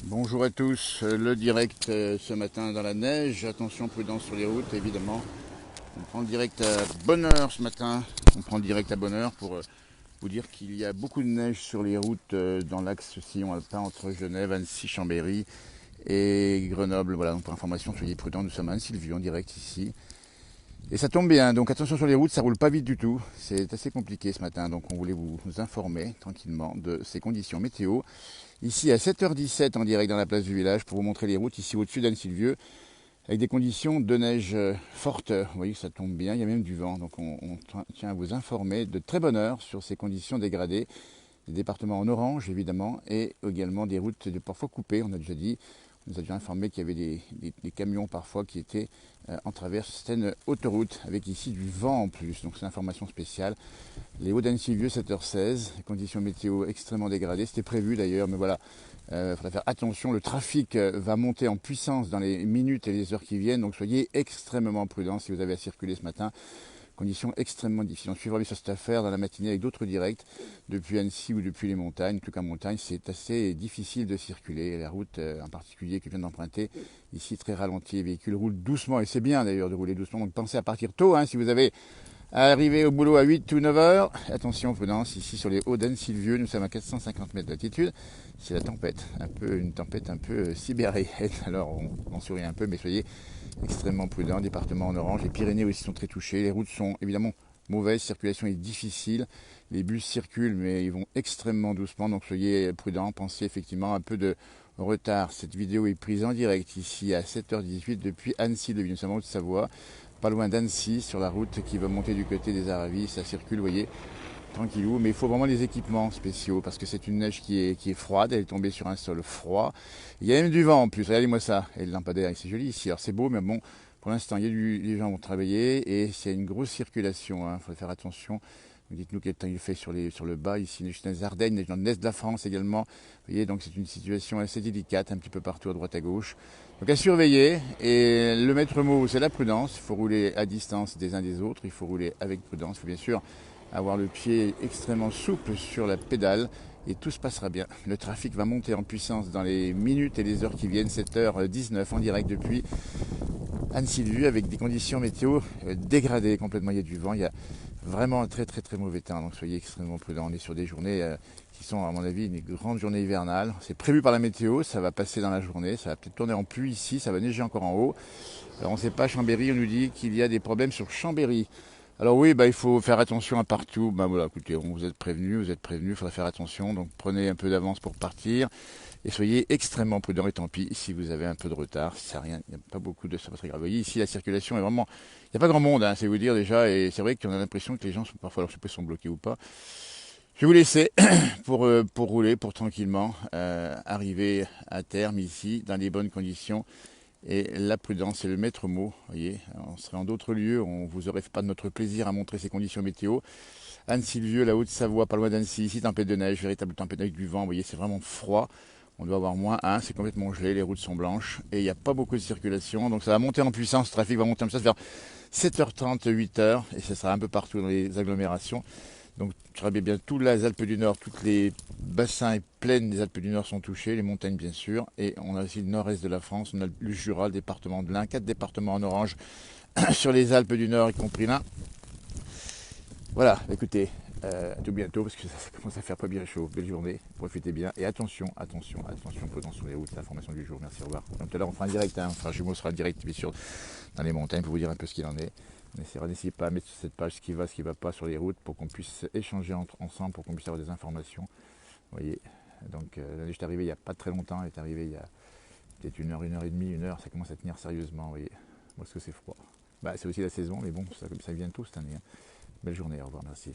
Bonjour à tous, le direct ce matin dans la neige, attention prudence sur les routes évidemment. On prend le direct à bonne heure ce matin, on prend le direct à bonne heure pour vous dire qu'il y a beaucoup de neige sur les routes dans l'axe sillon alpin entre Genève, Annecy, Chambéry et Grenoble. Voilà, donc pour information, soyez prudents, nous sommes à Annecy-le-Vieux en direct ici. Et ça tombe bien, donc attention sur les routes, ça roule pas vite du tout, c'est assez compliqué ce matin, donc on voulait vous informer tranquillement de ces conditions météo. Ici à 7h17 en direct dans la place du village pour vous montrer les routes ici au-dessus d'Annecy-le-Vieux avec des conditions de neige fortes. Vous voyez que ça tombe bien, il y a même du vent, donc on tient à vous informer de très bonne heure sur ces conditions dégradées. Des départements en orange évidemment et également des routes parfois coupées, on a déjà dit. On nous a déjà informé qu'il y avait des camions parfois qui étaient en travers certaines autoroutes avec ici du vent en plus. Donc c'est une information spéciale. Les Hauts d'Annecy-le-Vieux 7h16, conditions météo extrêmement dégradées. C'était prévu d'ailleurs, mais voilà, il faudra faire attention. Le trafic va monter en puissance dans les minutes et les heures qui viennent. Donc soyez extrêmement prudents si vous avez à circuler ce matin. Conditions extrêmement difficiles. On suivra bien sur cette affaire dans la matinée avec d'autres directs depuis Annecy ou depuis les montagnes. En tout cas, en montagne, c'est assez difficile de circuler. La route, en particulier, que je viens d'emprunter, ici très ralenti. Les véhicules roulent doucement et c'est bien d'ailleurs de rouler doucement. Donc pensez à partir tôt si vous avez à arriver au boulot à 8 ou 9 heures. Attention, prudence, ici sur les hauts d'Annecy-le-Vieux, nous sommes à 450 mètres d'altitude. C'est la tempête, une tempête un peu sibérienne. Alors on sourit un peu, mais soyez extrêmement prudent. Département en orange, les Pyrénées aussi sont très touchées. Les routes sont évidemment mauvaises, circulation est difficile. Les bus circulent, mais ils vont extrêmement doucement, donc soyez prudents. Pensez effectivement un peu de retard. Cette vidéo est prise en direct ici à 7h18 depuis Annecy-le-Vieux, nous sommes en Haute-Savoie, pas loin d'Annecy, sur la route qui va monter du côté des Aravis. Ça circule, vous voyez, tranquillou, mais il faut vraiment des équipements spéciaux parce que c'est une neige qui est froide, elle est tombée sur un sol froid. Il y a même du vent en plus, regardez-moi ça, et le lampadaire, c'est joli ici, alors c'est beau, mais bon, pour l'instant, les gens vont travailler et c'est une grosse circulation, il faut faire attention. Dites-nous quel temps il fait sur le bas, ici, dans les Ardennes, dans l'est de la France également. Vous voyez, donc c'est une situation assez délicate, un petit peu partout à droite à gauche. Donc à surveiller, et le maître mot, c'est la prudence. Il faut rouler à distance des uns des autres, il faut rouler avec prudence. Il faut bien sûr avoir le pied extrêmement souple sur la pédale et tout se passera bien. Le trafic va monter en puissance dans les minutes et les heures qui viennent, 7h19 en direct depuis Annecy-le-Vieux avec des conditions météo dégradées complètement. Il y a du vent, il y a vraiment un très très très mauvais temps, donc soyez extrêmement prudents. On est sur des journées qui sont à mon avis une grande journée hivernale. C'est prévu par la météo, ça va passer dans la journée, ça va peut-être tourner en pluie ici, ça va neiger encore en haut. Alors on ne sait pas, Chambéry, on nous dit qu'il y a des problèmes sur Chambéry. Alors oui, il faut faire attention à partout. Voilà, écoutez, vous êtes prévenus, il faudra faire attention. Donc prenez un peu d'avance pour partir et soyez extrêmement prudents. Et tant pis si vous avez un peu de retard, ça rien, il n'y a pas beaucoup de, ça va très grave. Vous voyez ici la circulation est vraiment, il n'y a pas grand monde, c'est vous dire déjà, et c'est vrai qu'on a l'impression que les gens sont parfois, alors je sais pas si sont bloqués ou pas. Je vais vous laisser pour rouler, pour tranquillement arriver à terme ici dans les bonnes conditions. Et la prudence, c'est le maître mot. Voyez, on serait en d'autres lieux, on vous aurait fait pas de notre plaisir à montrer ces conditions météo. Annecy-le-Vieux, la Haute-Savoie, pas loin d'Annecy, ici tempête de neige, véritable tempête avec du vent. Vous voyez, c'est vraiment froid. On doit avoir -1, c'est complètement gelé, les routes sont blanches et il n'y a pas beaucoup de circulation. Donc ça va monter en puissance, le trafic va monter en puissance vers 7h30, 8h et ça sera un peu partout dans les agglomérations. Donc, je rappelle bien, toutes les Alpes du Nord, tous les bassins et plaines des Alpes du Nord sont touchés, les montagnes bien sûr, et on a aussi le nord-est de la France, on a le Jura, le département de l'Ain, 4 départements en orange sur les Alpes du Nord, y compris l'Ain. Voilà, écoutez, à tout bientôt, parce que ça commence à faire pas bien chaud. Belle journée, profitez bien, et attention, prudence sur les routes, l'information du jour, merci, au revoir. Comme tout à l'heure, on fera un direct, enfin, Jumeau sera direct, bien sûr, dans les montagnes, pour vous dire un peu ce qu'il en est. N'essayez pas à mettre sur cette page ce qui va, ce qui ne va pas sur les routes pour qu'on puisse échanger ensemble, pour qu'on puisse avoir des informations. Vous voyez, donc la neige est arrivée il n'y a pas très longtemps, elle est arrivée il y a peut-être une heure et demie, une heure, ça commence à tenir sérieusement, vous voyez. Parce que c'est froid. C'est aussi la saison, mais bon, ça vient tout cette année. Belle journée, au revoir, merci.